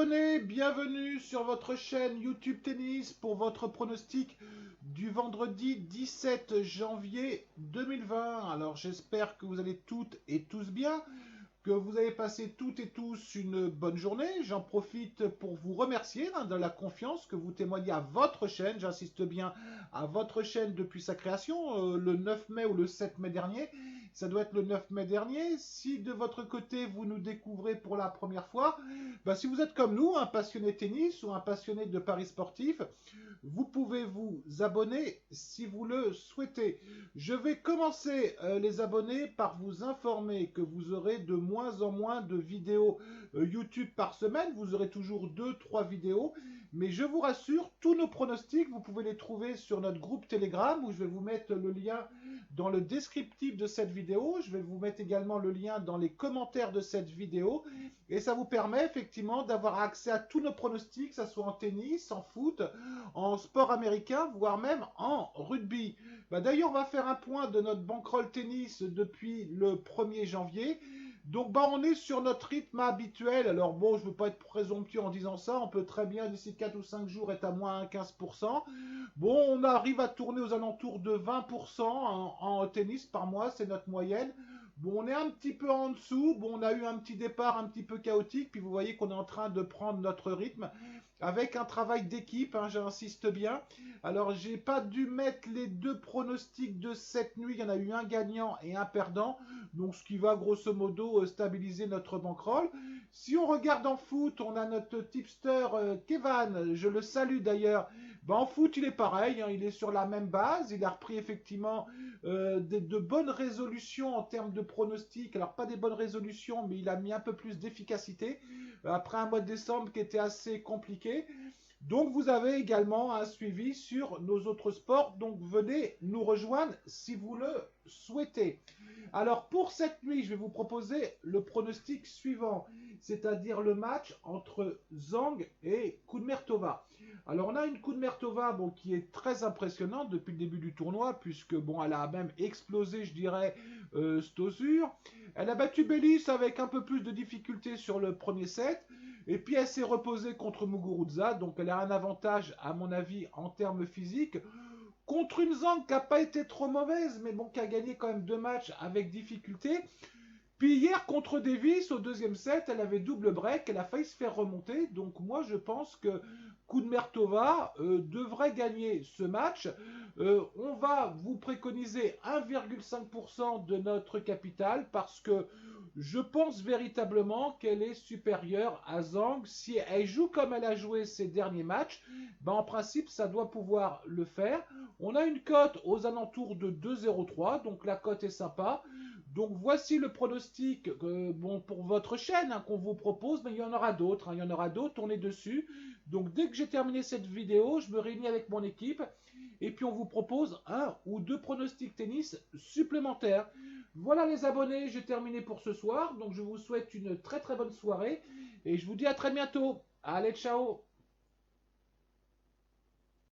Abonnés, bienvenue sur votre chaîne YouTube Tennis pour votre pronostic du vendredi 17 janvier 2020. Alors j'espère que vous allez toutes et tous bien, que vous avez passé toutes et tous une bonne journée. J'en profite pour vous remercier de la confiance que vous témoignez à votre chaîne. J'insiste bien à votre chaîne depuis sa création, le 9 mai ou le 7 mai dernier. Ça doit être le 9 mai dernier. Si de votre côté vous nous découvrez pour la première fois, si vous êtes comme nous, un passionné de tennis ou un passionné de paris sportifs, vous pouvez vous abonner si vous le souhaitez. Je vais commencer les abonnés par vous informer que vous aurez de moins en moins de vidéos YouTube par semaine. Vous aurez toujours 2-3 vidéos. Mais je vous rassure, tous nos pronostics, vous pouvez les trouver sur notre groupe Telegram où je vais vous mettre le lien dans le descriptif de cette vidéo. Je vais vous mettre également le lien dans les commentaires de cette vidéo. Et ça vous permet effectivement d'avoir accès à tous nos pronostics, que ce soit en tennis, en foot, en sport américain, voire même en rugby. D'ailleurs, on va faire un point de notre bankroll tennis depuis le 1er janvier. Donc on est sur notre rythme habituel. Alors bon, je ne veux pas être présomptueux en disant ça. On peut très bien d'ici 4 ou 5 jours être à moins 15%. Bon, on arrive à tourner aux alentours de 20% en tennis par mois. C'est notre moyenne. Bon, on est un petit peu en dessous. Bon, on a eu un petit départ un petit peu chaotique. Puis vous voyez qu'on est en train de prendre notre rythme avec un travail d'équipe, j'insiste bien. Alors, j'ai pas dû mettre les deux pronostics de cette nuit. Il y en a eu un gagnant et un perdant. Donc, ce qui va grosso modo stabiliser notre bankroll. Si on regarde en foot, on a notre tipster Kevin. Je le salue d'ailleurs. En foot, il est pareil. Il est sur la même base. Il a repris effectivement de bonnes résolutions en termes de pronostics. Alors, pas des bonnes résolutions, mais il a mis un peu plus d'efficacité après un mois de décembre qui était assez compliqué. Donc vous avez également un suivi sur nos autres sports, donc venez nous rejoindre si vous le souhaitez. Alors pour cette nuit, je vais vous proposer le pronostic suivant, c'est-à-dire le match entre Zhang et Kudermetova. Alors on a une Kudermetova qui est très impressionnante depuis le début du tournoi, puisque elle a même explosé, je dirais, Stosur. Elle a battu Bellis avec un peu plus de difficulté sur le premier set. Et puis elle s'est reposée contre Muguruza. Donc elle a un avantage, à mon avis, en termes physiques. Contre une Zhang qui n'a pas été trop mauvaise, mais qui a gagné quand même 2 matchs avec difficulté. Puis hier, contre Davis, au deuxième set, elle avait double break. Elle a failli se faire remonter. Donc moi, je pense que Kudermetova devrait gagner ce match. On va vous préconiser 1,5% de notre capital parce que je pense véritablement qu'elle est supérieure à Zhang. Si elle joue comme elle a joué ses derniers matchs, en principe, ça doit pouvoir le faire. On a une cote aux alentours de 2,03, donc la cote est sympa. Donc voici le pronostic pour votre chaîne qu'on vous propose, mais il y en aura d'autres. Il y en aura d'autres, on est dessus. Donc dès que j'ai terminé cette vidéo, je me réunis avec mon équipe et puis on vous propose 1 ou 2 pronostics tennis supplémentaires. Voilà les abonnés, j'ai terminé pour ce soir. Donc je vous souhaite une très très bonne soirée et je vous dis à très bientôt. Allez, ciao!